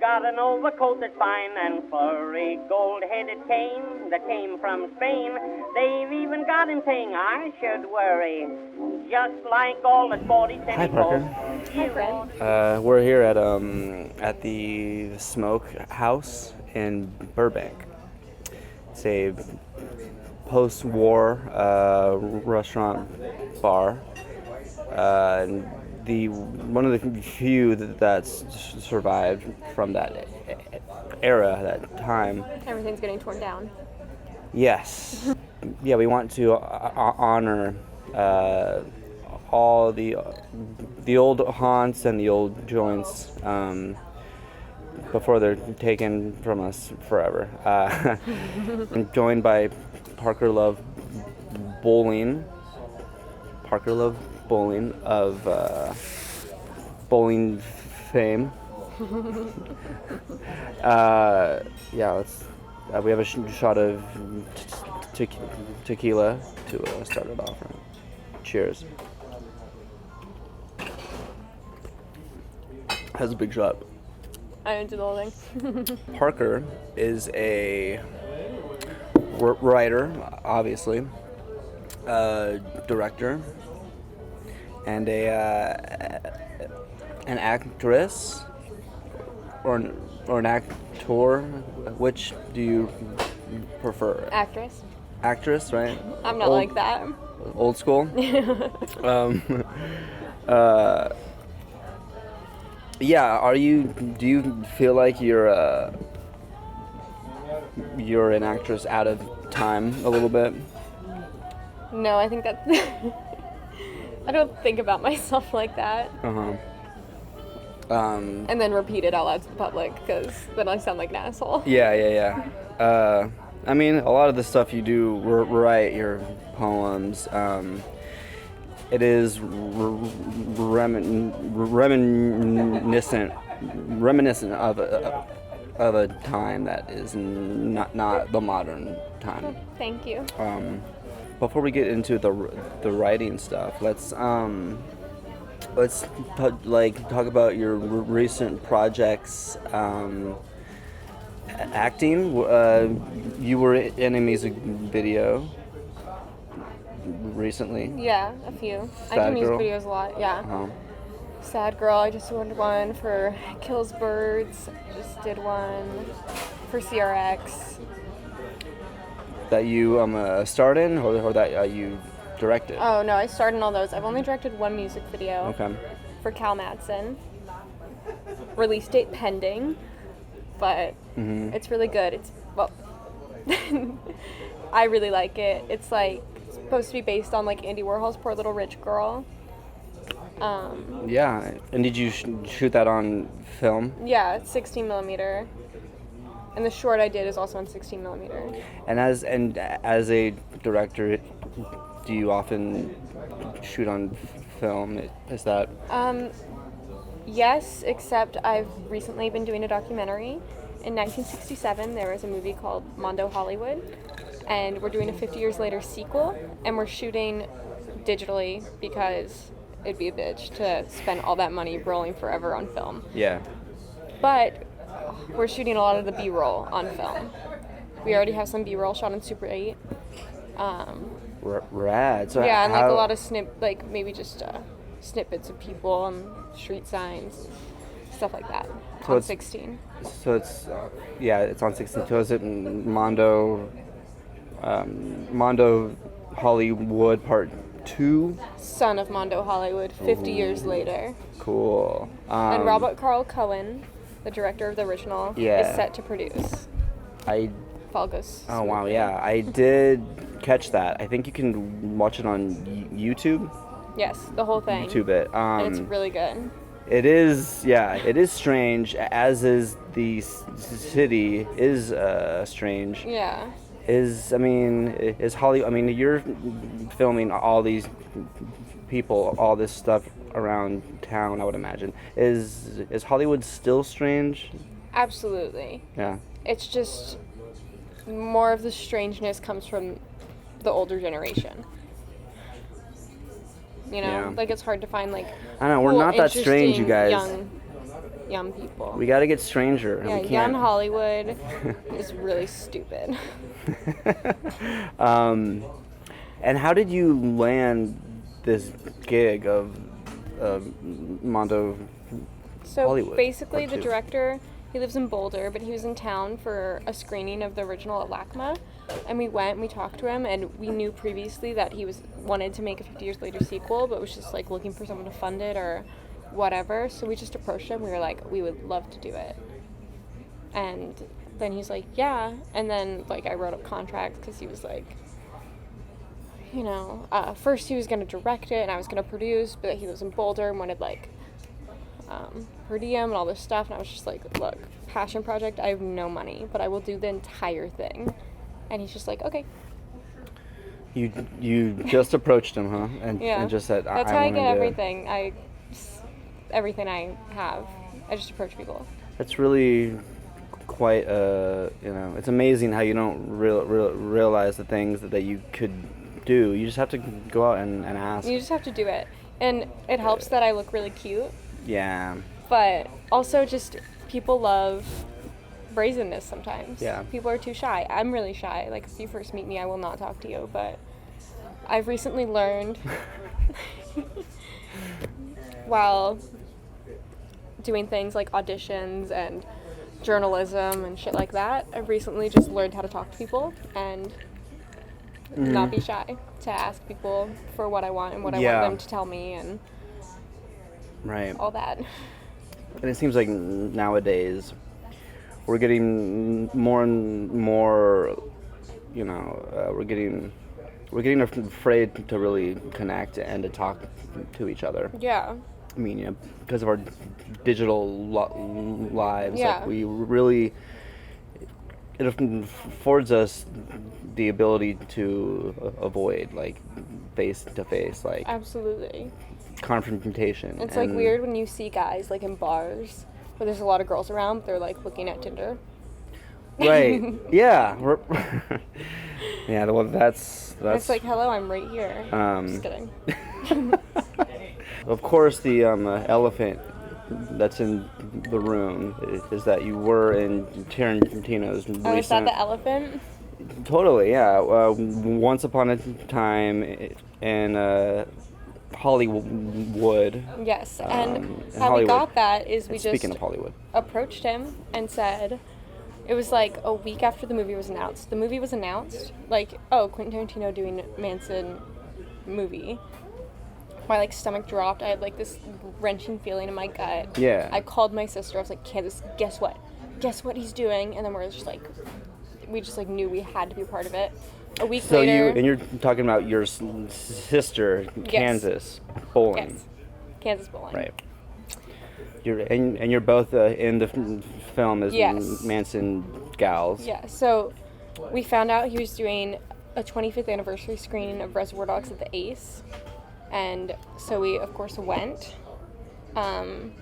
got an overcoat that's fine and furry gold-headed cane that came from Spain. They've even got him saying I should worry, just like all the sporty Hi, Parker. Hi, Brent. We're here at the Smokehouse in Burbank. It's a post-war restaurant bar. One of the few that's survived from that era, that time. Everything's getting torn down. Yes. Yeah, we want to honor all the old haunts and the old joints before they're taken from us forever. I'm joined by Parker Love Bowling of bowling fame. We have a shot of tequila to start it off. Right? Cheers. That's a big shot. I didn't do the whole thing. Parker is a writer, obviously, director, and an actress, or an actor. Which do you prefer? Actress. Actress, right? I'm not like that. Old school. Yeah. Do you feel like you're an actress out of time a little bit? No, I think that's. I don't think about myself like that. And then repeat it out loud to the public, because then I sound like an asshole. Yeah. I mean, a lot of the stuff you do, write your poems. It is reminiscent of a time that is not the modern time. Thank you. Before we get into the writing stuff, let's talk about your recent projects. Acting. You were in a music video recently. Yeah, a few. I Sad do music Girl? videos a lot. Yeah. Sad Girl. I just did one for Kills Birds. I just did one for CRX. That you starred in, or that you directed? Oh no, I starred in all those. I've only directed one music video. Okay. For Cal Madsen. Release date pending, but it's really good. I really like it. It's supposed to be based on Andy Warhol's Poor Little Rich Girl. Yeah, and did you shoot that on film? Yeah, it's 16 millimeter. And the short I did is also on 16 millimeter. And as a director, do you often shoot on film? Is that? Yes, except I've recently been doing a documentary. In 1967, there was a movie called Mondo Hollywood, and we're doing a 50 years later sequel, and we're shooting digitally because it'd be a bitch to spend all that money rolling forever on film. Yeah. But we're shooting a lot of the B-roll on film. We already have some B-roll shot in Super 8. Rad. So yeah, and a lot of maybe just snippets of people and street signs, stuff like that. So on 16. So it's it's on 16. So is it Mondo Hollywood Part 2? Son of Mondo Hollywood, 50 years later. Cool. And Robert Carl Cohen, the director of the original, is set to produce. Falgo's. Oh wow, yeah, I did catch that. I think you can watch it on YouTube. Yes, the whole thing. YouTube it. And it's really good. It is, it is strange, as is the city is strange. Yeah. Is Hollywood, you're filming all these people, all this stuff around town, I would imagine. Is Hollywood still strange? Absolutely. Yeah. It's just more of the strangeness comes from the older generation. You know, Yeah. it's hard to find I don't know, we're not that strange, you guys. Young young people. We got to get stranger. Yeah, we can't. young Hollywood is really stupid. And how did you land this gig of Mondo So Hollywood? basically, the Part two? director, he lives in Boulder, but he was in town for a screening of the original at LACMA, and we went and we talked to him, and we knew previously that he wanted to make a 50 Years Later sequel, but was just like looking for someone to fund it or whatever. So we just approached him. We were like, we would love to do it, and then he's like, yeah. And then like I wrote up contracts because he was like, you know, first he was going to direct it and I was going to produce, but he lives in Boulder and wanted like per diem and all this stuff, and I was just like, look, passion project, I have no money, but I will do the entire thing. And he's just like, okay. You just approached him, huh? And, Yeah. and just said, That's I how I wanna get do it." everything. Everything I have, I just approach people. That's really quite, it's amazing how you don't realize the things that you could do. You just have to go out and ask. You just have to do it. And it helps that I look really cute, Yeah. but also just people love brazenness sometimes. Yeah. People are too shy. I'm really shy. Like, if you first meet me, I will not talk to you, but I've recently learned while doing things like auditions and journalism and shit like that, I've recently just learned how to talk to people and not be shy to ask people for what I want and what I Yeah. want them to tell me and Right. all that. And it seems like nowadays we're getting more and more, we're getting afraid to really connect and to talk to each other. Yeah. I mean, because of our digital lives, Yeah. like we really, it affords us the ability to avoid like face to face, like Absolutely. confrontation. It's like weird when you see guys like in bars where there's a lot of girls around, but they're like looking at Tinder. Right. Yeah. Yeah. Well, that's. It's like, hello, I'm right here. Just kidding. Of course, the elephant that's in the room is that you were in Tarantino's recent. Oh, is that the elephant? Totally, yeah. Once upon a time in Hollywood. Yes, and in how we Hollywood. got that is we just Speaking of Hollywood. approached him and said, it was like a week after the movie was announced. The movie was announced, like, oh, Quentin Tarantino doing Manson movie. My like stomach dropped. I had like this wrenching feeling in my gut. Yeah. I called my sister. I was like, Kansas, guess what? Guess what he's doing? And then we just like knew we had to be a part of it. A week So later. you're talking about your sister, Kansas bowling. Yes. Kansas bowling. Right. You're both in the film as Yes. Manson gals. Yeah, so we found out he was doing a 25th anniversary screening of Reservoir Dogs at the Ace. And so we, of course, went. And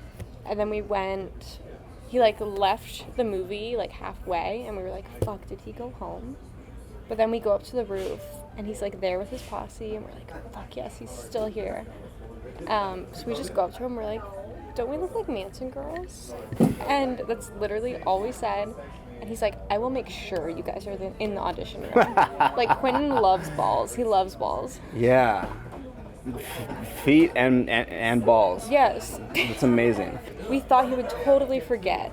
then we went. He, like, left the movie, like, halfway. And we were like, fuck, did he go home? But then we go up to the roof. And he's, like, there with his posse. And we're like, fuck, yes, he's still here. So we just go up to him. We're like, don't we look like Manson girls? And that's literally all we said. And he's like, I will make sure you guys are in the audition room. Like, Quentin loves balls. He loves balls. Yeah. Feet and balls. Yes. It's amazing. We thought he would totally forget.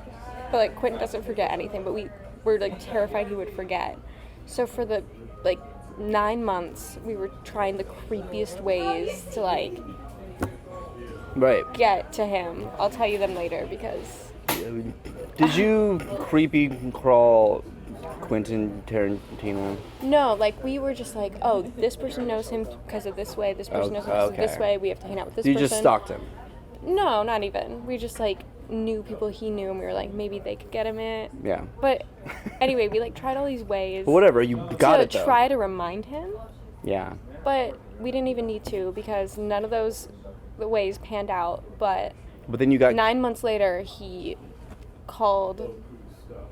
But, like, Quentin doesn't forget anything. But we were, like, terrified he would forget. So for the, like, 9 months, we were trying the creepiest ways to, like, Right. get to him. I'll tell you them later because... Did you creepy crawl Quentin Tarantino? No, like, we were just like, oh, this person knows him because of this way, this person knows him because of this Okay. way, we have to hang out with this You person. just stalked him. No, not even. We just, like, knew people he knew, and we were like, maybe they could get him it. Yeah. But anyway, we, like, tried all these ways But whatever, you got it to though. try to remind him, Yeah. but we didn't even need to because none of those ways panned out. But But then you got 9 months later, he called...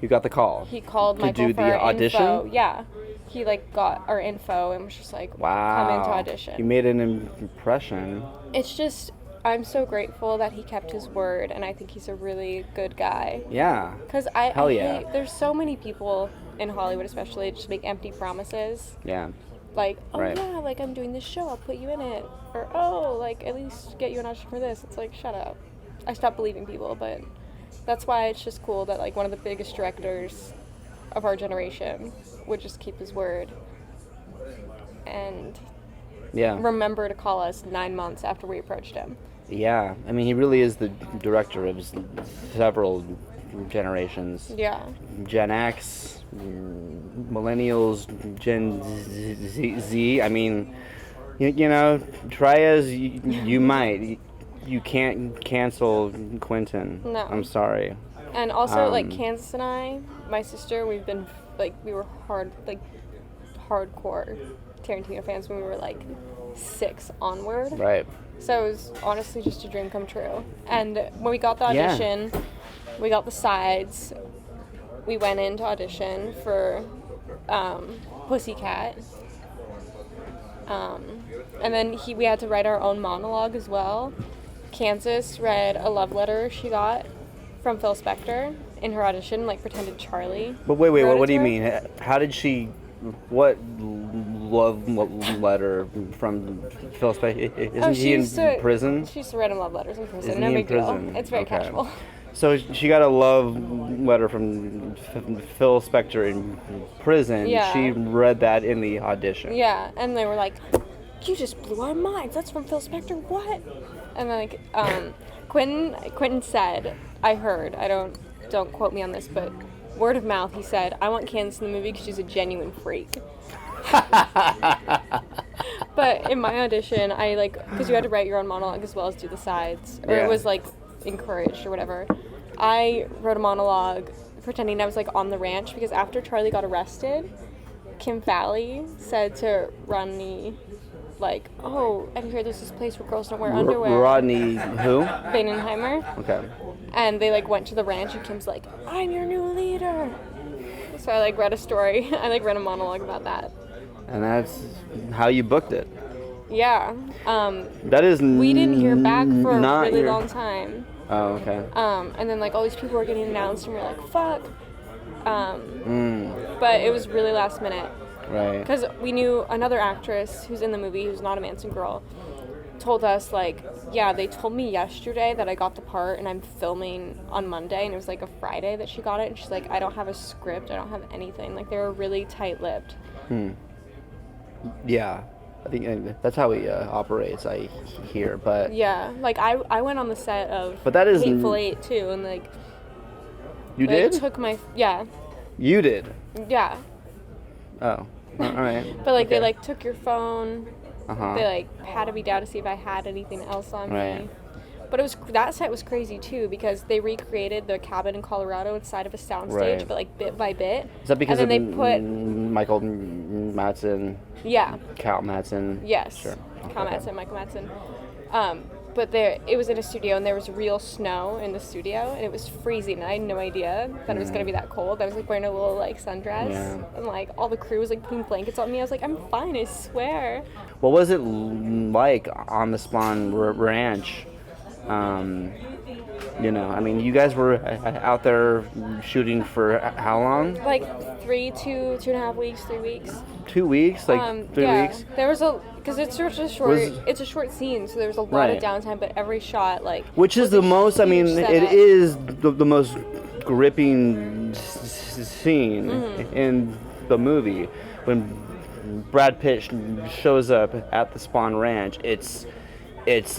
you got the call. He called to Michael do for the our audition. info. Yeah. He, like, got our info and was just like, Wow. come into audition. You made an impression. It's just, I'm so grateful that he kept his word, and I think he's a really good guy. Yeah. Because Hell yeah. hate, there's so many people in Hollywood especially just make empty promises. Yeah. Like, oh Right. yeah, like I'm doing this show, I'll put you in it. Or, oh, like at least get you an audition for this. It's like, shut up. I stopped believing people, but that's why it's just cool that like one of the biggest directors of our generation would just keep his word. And Yeah. remember to call us 9 months after we approached him. Yeah. I mean, he really is the director of several generations. Yeah. Gen X, millennials, Gen Z. I mean, you know, try as you might, you can't cancel Quentin. No. I'm sorry. And also, like, Kansas and I, my sister, we've been, like, we were hardcore Tarantino fans when we were, like, 6 onward. Right. So it was honestly just a dream come true. And when we got the audition, we got the sides. We went in to audition for Pussycat. And then we had to write our own monologue as well. Kansas read a love letter she got from Phil Spector in her audition, like pretended Charlie. But wait, wrote what it do to you her. mean? How did she? What love letter from Phil Spector? Isn't he in prison? She used to write him love letters in prison. Isn't No he in big deal. prison? It's very Okay. casual. So she got a love letter from Phil Spector in prison. Yeah. She read that in the audition. Yeah, and they were like, "You just blew our minds. That's from Phil Spector. What?" And then, like, Quentin said, I heard, don't quote me on this, but word of mouth, he said, "I want Candace in the movie because she's a genuine freak." But in my audition, I, like, because you had to write your own monologue as well as do the sides, or Yeah. it was, like, encouraged or whatever. I wrote a monologue pretending I was, like, on the ranch, because after Charlie got arrested, Kim Fowley said to Rodney, like, "Oh, I hear there's this place where girls don't wear underwear." Rodney who? Bainenheimer. Okay. And they, like, went to the ranch, and Kim's like, "I'm your new leader." So I, like, read a story. I, like, read a monologue about that. And that's how you booked it. Yeah. That is We didn't hear back for a not really your- long time. Oh, okay. And then, like, all these people were getting announced, and we're like, fuck. But it was really last minute. Right. Because we knew another actress who's in the movie, who's not a Manson girl, told us, like, yeah, they told me yesterday that I got the part and I'm filming on Monday, and it was, like, a Friday that she got it, and she's like, I don't have a script, I don't have anything. Like, they were really tight-lipped. Yeah. I think that's how he operates, I hear, but... Yeah. Like, I went on the set of But that is... Hateful Eight, too, and, like... You they did? took my... Yeah. You did? Yeah. Oh. Alright. But, like, Okay. they, like, took your phone. Uh-huh. They, like, patted me down to see if I had anything else on Right. me. But it was that set was crazy, too, because they recreated the cabin in Colorado inside of a soundstage, Right. but, like, bit by bit. Is that because and then of they put... Michael Madsen, Yeah. Cal Madsen? Yes. Sure. Cal Okay. Madsen, Michael Madsen. But it was in a studio, and there was real snow in the studio, and it was freezing, and I had no idea that it was going to be that cold. I was, like, wearing a little, like, sundress, Yeah. and, like, all the crew was, like, putting blankets on me. I was like, I'm fine, I swear. What was it like on the Spawn Ranch? You know, I mean, you guys were out there shooting for how long? Like 2.5 weeks, 3 weeks. 2 weeks? Like 3 yeah. weeks? There was because it's such a short, Was- it's a short scene, so there's a lot Right. of downtime, but every shot, like... Which is was the a most, I mean, huge it setup. is the most gripping scene in the movie. When Brad Pitt shows up at the Spawn Ranch, it's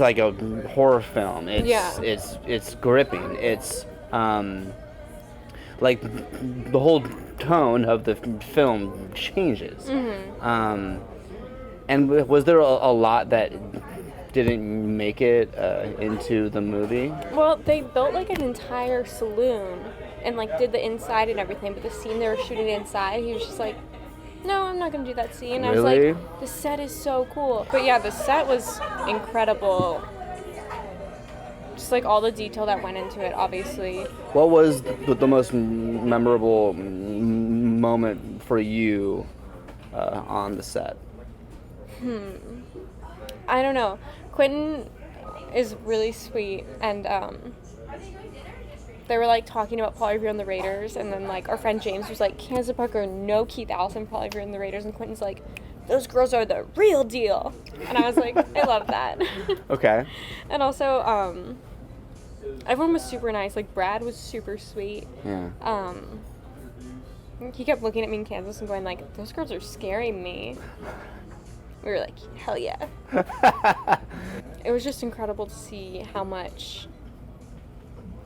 like a horror film. It's gripping. It's like the whole tone of the film changes. And was there a lot that didn't make it into the movie? Well, they built, like, an entire saloon and, like, did the inside and everything, but the scene they were shooting inside, he was just like, no, I'm not going to do that scene. I was Really? like, the set is so cool. But yeah, the set was incredible. Just, like, all the detail that went into it, obviously. What was the most memorable moment for you on the set? I don't know. Quentin is really sweet, and they were like talking about Paul Revere and the Raiders, and then like our friend James was like, Kansas Parker, no Keith Allison, Paul Revere and the Raiders, and Quentin's like, those girls are the real deal, and I was like, I love that. Okay. And also, everyone was super nice. Like Brad was super sweet. Yeah. He kept looking at me in Kansas and going like, those girls are scaring me. We were like, hell yeah. It was just incredible to see how much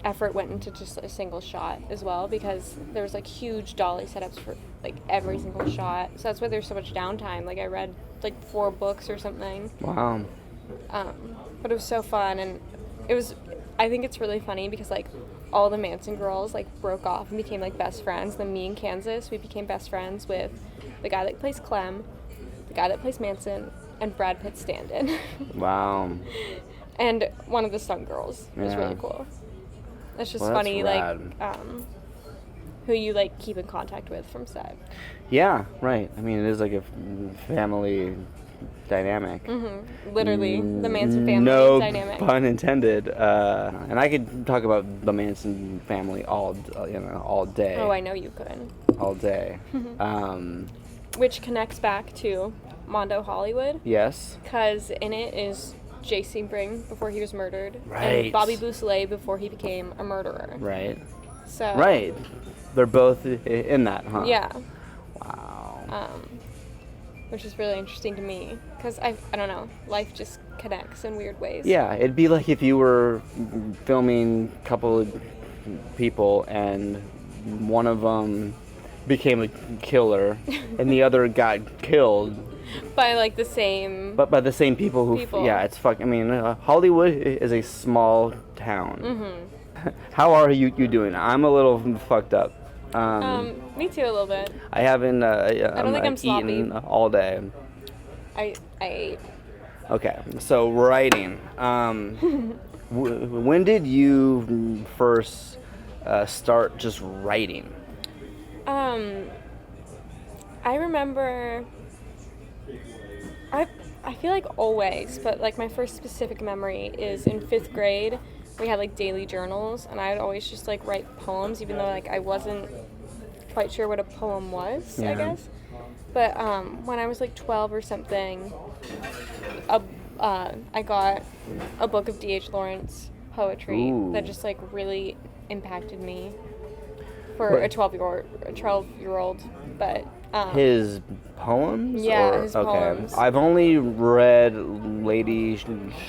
effort went into just a single shot as well, because there was like huge dolly setups for like every single shot. So that's why there's so much downtime. Like I read like 4 books or something. Wow. But it was so fun, and I think it's really funny because like all the Manson girls like broke off and became like best friends. Then me and Kansas, we became best friends with the guy that plays Clem, the guy that plays Manson, and Brad Pitt's stand-in. Wow. And one of the stunt girls. It was Yeah. really cool. It's just Well, that's funny, rad. like, who you, like, keep in contact with from set. Yeah, right. I mean, it is like a family dynamic. Mm-hmm. Literally, the Manson family no dynamic. pun intended. And I could talk about the Manson family all day. Oh, I know you could. All day. Which connects back to Mondo Hollywood. Yes. Because in it is J. Sebring before he was murdered. Right. And Bobby Beausoleil before he became a murderer. Right. So. Right. They're both in that, huh? Yeah. Wow. Which is really interesting to me. Because, I don't know, life just connects in weird ways. Yeah, it'd be like if you were filming a couple of people and one of them became a killer and the other got killed. By like the same. But by the same people who. Yeah, it's I mean, Hollywood is a small town. Mm-hmm. How are you doing? I'm a little fucked up. Me too, a little bit. I haven't. I don't think I'm sloppy. Eaten all day. I ate. Okay, so writing. When did you first start just writing? I remember. I feel like always, but like my first specific memory is in 5th grade. We had like daily journals, and I would always just like write poems, even though like I wasn't quite sure what a poem was, I guess. But when I was like 12 or something, I got a book of D.H. Lawrence poetry that just like really impacted me for a 12-year-old. But his poems? Yeah, his poems. I've only read Lady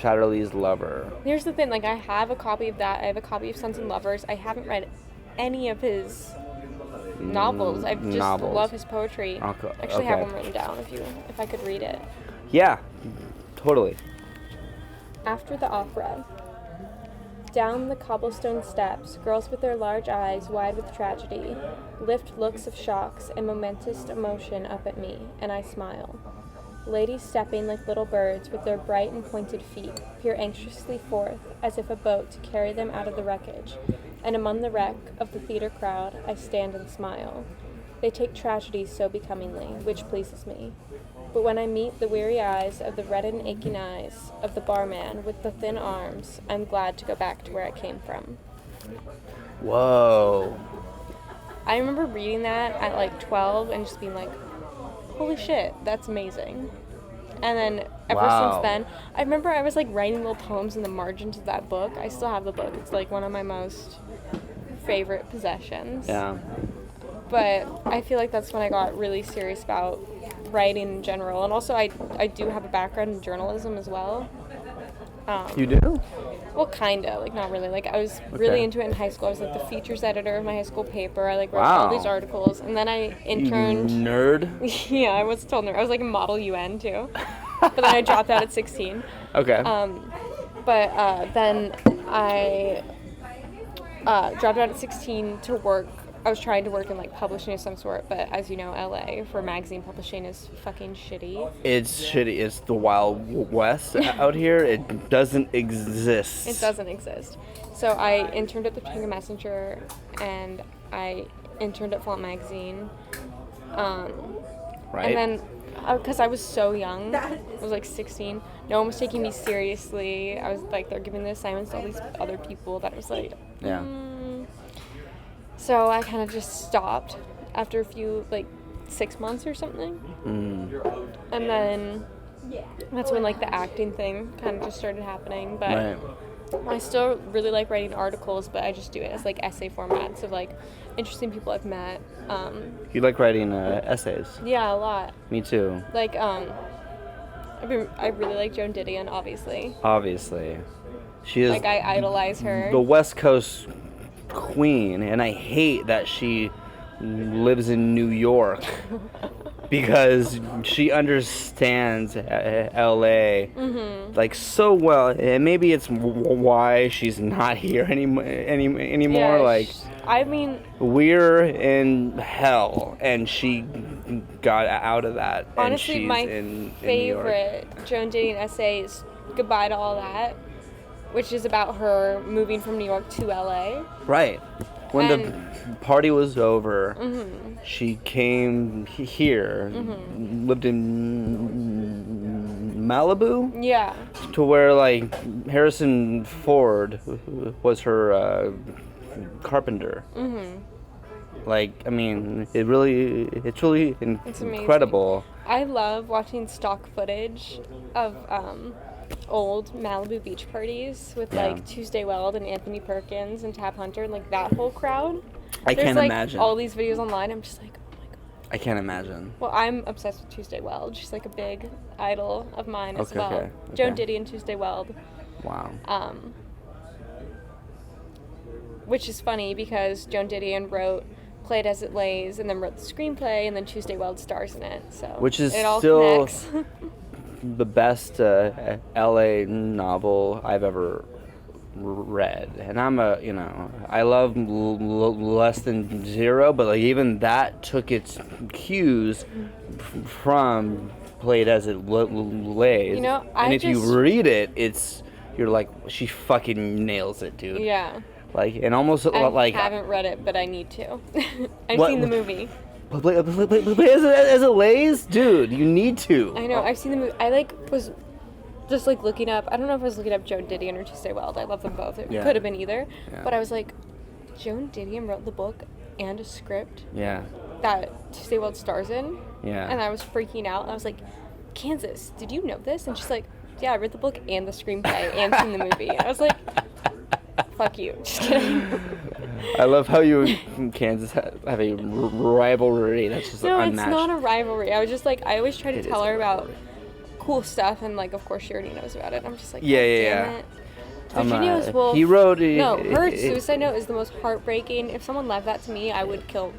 Chatterley's Lover. Here's the thing, like I have a copy of that. I have a copy of Sons and Lovers. I haven't read any of his novels. I just love his poetry. Actually have them written down if I could read it. Yeah, totally. After the opera. Down the cobblestone steps, girls with their large eyes wide with tragedy lift looks of shocks and momentous emotion up at me, and I smile. Ladies stepping like little birds with their bright and pointed feet peer anxiously forth as if a boat to carry them out of the wreckage, and among the wreck of the theater crowd I stand and smile. They take tragedy so becomingly, which pleases me. But when I meet the weary eyes of the red and aching eyes of the barman with the thin arms, I'm glad to go back to where I came from. Whoa. I remember reading that at like 12 and just being like, holy shit, that's amazing. And then ever since then, I remember I was like writing little poems in the margins of that book. I still have the book. It's like one of my most favorite possessions. Yeah. But I feel like that's when I got really serious about writing in general. And also I do have a background in journalism as well. You do? Well, kind of. Like, not really. Like, I was really into it in high school. I was, like, the features editor of my high school paper. I, like, wrote all these articles. And then I interned. You nerd? Yeah, I was still nerd. I was, like, a model UN, too. But then I dropped out at 16. Okay. Then I dropped out at 16 to work. I was trying to work in, like, publishing of some sort, but as you know, LA for magazine publishing is fucking shitty. It's shitty. It's the Wild West out here. It doesn't exist. It doesn't exist. So I interned at the Topanga Messenger, and I interned at Flaunt Magazine. Right. And then because I was so young. I was like 16. No one was taking me seriously. I was like, they're giving the assignments to all these other people that I was like, Yeah. So I kind of just stopped after a few, like 6 months or something. And then that's when like the acting thing kind of just started happening. But Right. I still really like writing articles, but I just do it as like essay formats of like interesting people I've met. You like writing essays? Yeah, a lot. Me too. Like I really like Joan Didion, obviously. Obviously. She is Like I idolize her. the West Coast queen, and I hate that she lives in New York because she understands LA like so well, and maybe it's why she's not here anymore. Yeah, Like, I mean, we're in hell, and she got out of that. honestly, and she's my in New York. favorite Joan Didion essay is "Goodbye to All That," which is about her moving from New York to LA. Right. When the party was over, Mm-hmm. she came here, lived in Malibu, Yeah. to where like Harrison Ford was her carpenter. Like, I mean, it's really It's amazing. incredible. I love watching stock footage of old Malibu beach parties with Yeah. like Tuesday Weld and Anthony Perkins and Tab Hunter and like that whole crowd. I There's can't like imagine. all these videos online. I'm just like, oh my god. I can't imagine. Well, I'm obsessed with Tuesday Weld. She's like a big idol of mine as Okay, well. okay, Joan okay. Didion, Tuesday Weld. Wow. Which is funny because Joan Didion wrote Play It As It Lays and then wrote the screenplay and then Tuesday Weld stars in it. So Which is it all still connects. the best LA novel I've ever read, and I'm I love Less Than Zero, but like even that took its cues from Play It As It Lays. You know, and I if you just- read it, you're like, she fucking nails it, dude. Yeah. Like, and almost I like haven't read it, but I need to. I've What- seen the movie. Play as it lays, dude. You need to. I know, I've seen the movie. I like was just like looking up. I don't know if I was looking up Joan Didion or Tuesday Weld. I love them both. It Yeah. could have been either. Yeah. But I was like, Joan Didion wrote the book and a script Yeah. that Tuesday Weld stars in. Yeah. And I was freaking out. And I was like, Kansas, did you know this? And she's like, yeah, I read the book and the screenplay and seen the movie. And I was like, fuck you. Just kidding. I love how you and Kansas have a rivalry. That's just No, unmatched. it's not a rivalry. I was just like, I always try to It tell is. her about cool stuff, and like, of course, she already knows about it. I'm just like, Yeah, God yeah, damn yeah. it. Virginia's Wolf. He wrote. No, her suicide note is the most heartbreaking. If someone left that to me, I would kill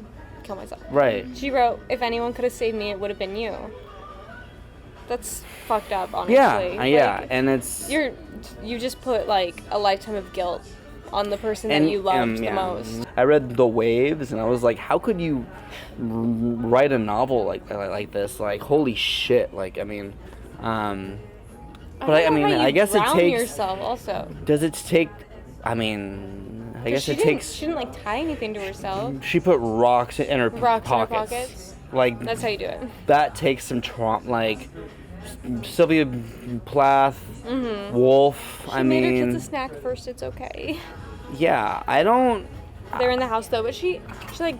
myself. Right. She wrote, "If anyone could have saved me, it would have been you." That's fucked up, honestly. Yeah, yeah, Like, and it's. you just put like a lifetime of guilt on the person that you loved the yeah. most. I read The Waves, and I was like, how could you write a novel like this? Like, holy shit! Like, I mean, but don't know how I you guess it drown takes. yourself also. Does it take? I mean, I guess She it didn't- takes. She didn't like tie anything to herself. She put rocks in her Rocks in her pockets. pockets. Like, That's how you do it. that takes some trauma. Like, Sylvia Plath, Wolf. She I made her mean, kids a snack first. It's okay. yeah. I don't. They're in the house though, but she like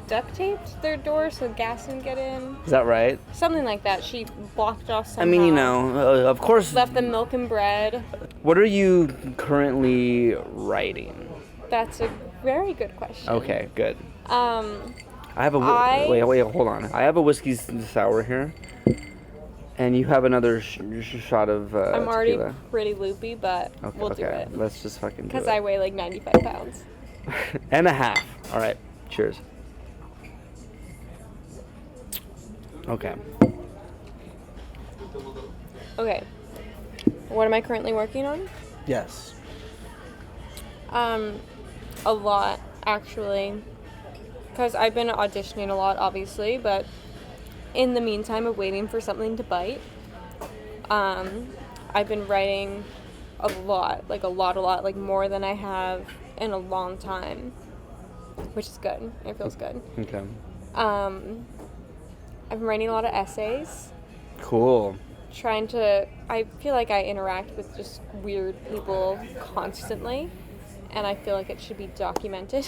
duct taped their door so gas didn't get in. Is that right? Something like that. She blocked off somehow. I mean, of course. Left them milk and bread. What are you currently writing? That's a very good question. Okay, good. I have a I- wait, hold on. I have a whiskey sour here, and you have another shot of I'm already tequila. pretty loopy, but Okay, we'll do okay. it. Let's just fucking do Because it. I weigh like 95 pounds. And a half. All right. Cheers. Okay. Okay. What am I currently working on? Yes. A lot, actually. Because I've been auditioning a lot, obviously, but in the meantime of waiting for something to bite, I've been writing a lot, like more than I have in a long time, which is good. It feels good. Okay. I've been writing a lot of essays. Cool. I feel like I interact with just weird people constantly, and I feel like it should be documented.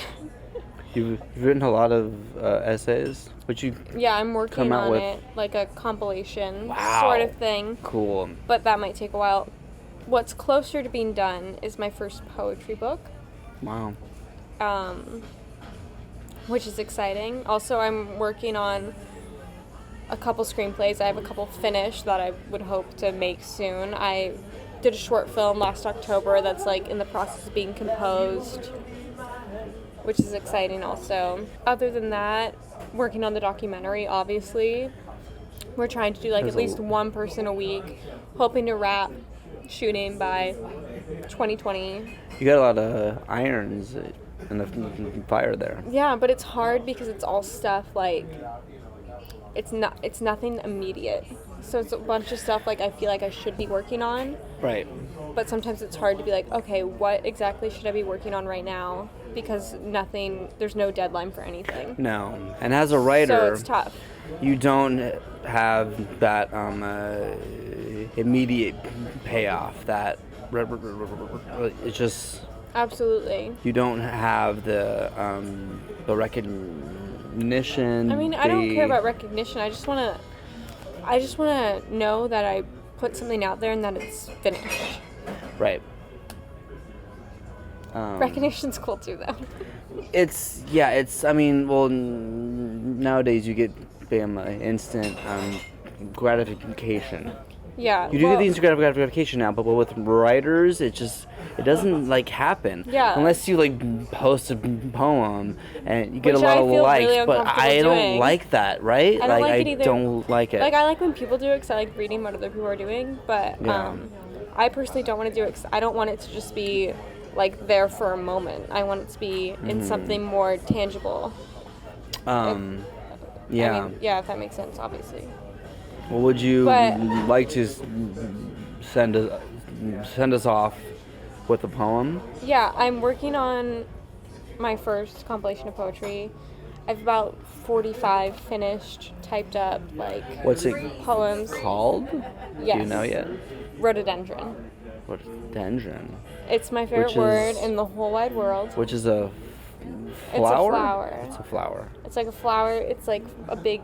You've written a lot of essays, but you Yeah, I'm working come out on with... it, like a compilation Wow. sort of thing. Cool. But that might take a while. What's closer to being done is my first poetry book, Wow. which is exciting. Also, I'm working on a couple screenplays. I have a couple finished that I would hope to make soon. I did a short film last October that's like in the process of being composed, which is exciting also. Other than that, working on the documentary, obviously. We're trying to do like at least one person a week, hoping to wrap shooting by 2020. You got a lot of irons in the fire there. Yeah, but it's hard because it's all stuff like it's nothing immediate. So it's a bunch of stuff like I feel like I should be working on. Right. But sometimes it's hard to be like, okay, what exactly should I be working on right now? Because there's no deadline for anything. No. And as a writer, so it's tough. You don't have that immediate payoff. That it's just Absolutely. you don't have the recognition. I mean, I don't care about recognition. I just want to know that I put something out there and that it's finished. Right. Recognition's cool too, though. I mean, well, nowadays you get instant gratification. Yeah. You do get the instant gratification now, but with writers, it doesn't like happen. Yeah. Unless you like post a poem and you get Which a lot I of feel likes, really but I don't doing. like that, right? I don't like it I either. don't like it. Like, I like when people do it because I like reading what other people are doing, but Yeah. I personally don't want to do it 'cause I don't want it to just be like there for a moment. I want it to be in something more tangible. Yeah. I mean, yeah, if that makes sense, obviously. Well, would you like to send us off with a poem? Yeah, I'm working on my first compilation of poetry. I have about 45 finished, typed up, like, What's it poems. called? Yes. Do you know yet? Rhododendron. Rhododendron. It's my favorite word in the whole wide world. Which is a flower? It's a flower. It's a flower. It's like a flower. It's like a big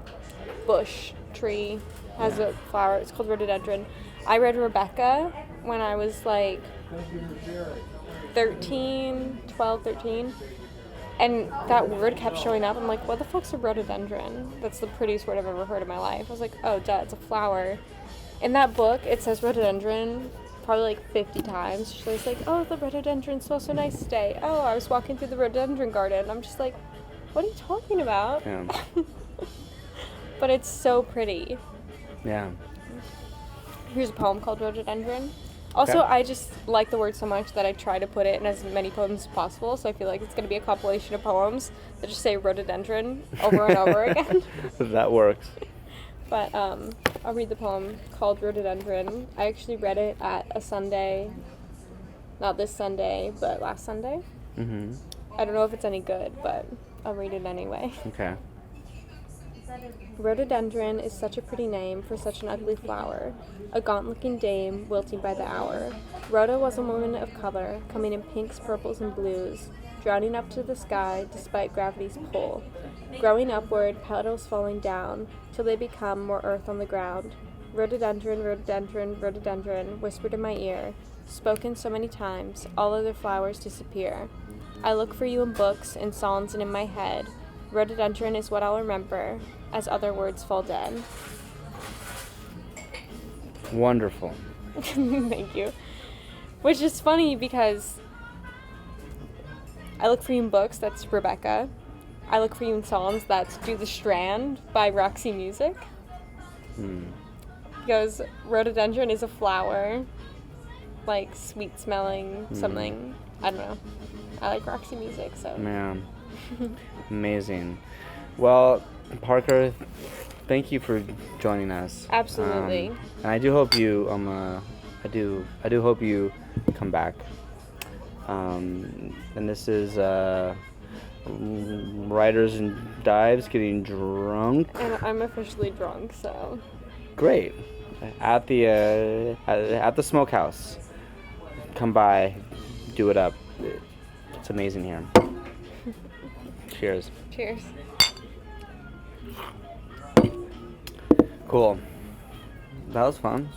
bush tree. Has a flower. It's called rhododendron. I read Rebecca when I was like 12, 13. And that word kept showing up. I'm like, what the fuck's a rhododendron? That's the prettiest word I've ever heard in my life. I was like, oh, duh, it's a flower. In that book, it says rhododendron probably like 50 times. She's like, oh, the rhododendron smells so nice today. Oh, I was walking through the rhododendron garden. I'm just like, what are you talking about? Yeah. But it's so pretty. Yeah. Here's a poem called Rhododendron. Also, Okay. I just like the word so much that I try to put it in as many poems as possible, so I feel like it's going to be a compilation of poems that just say rhododendron over and over again. That works. But I'll read the poem called Rhododendron. I actually read it at a Sunday, not this Sunday, but last Sunday. Mm-hmm. I don't know if it's any good, but I'll read it anyway. Okay. Rhododendron is such a pretty name for such an ugly flower, a gaunt-looking dame wilting by the hour. Rhoda was a woman of color, coming in pinks, purples, and blues, drowning up to the sky despite gravity's pull, growing upward, petals falling down, till they become more earth on the ground. Rhododendron, rhododendron, rhododendron, whispered in my ear, spoken so many times, all other flowers disappear. I look for you in books, in songs, and in my head. Rhododendron is what I'll remember, as other words fall dead. Wonderful. Thank you. Which is funny because I look for you in books, that's Rebecca. I look for you in songs, that's Do the Strand by Roxy Music. He goes, rhododendron is a flower, like sweet smelling something. I don't know. I like Roxy Music, so. Man. Amazing. Well, Parker, thank you for joining us. Absolutely. And I do hope you I do hope you come back. And this is Writers in dives, getting drunk. And I'm officially drunk, so. Great. At the Smokehouse. Come by, do it up. It's amazing here. Cheers. Cheers. Cool. That was fun.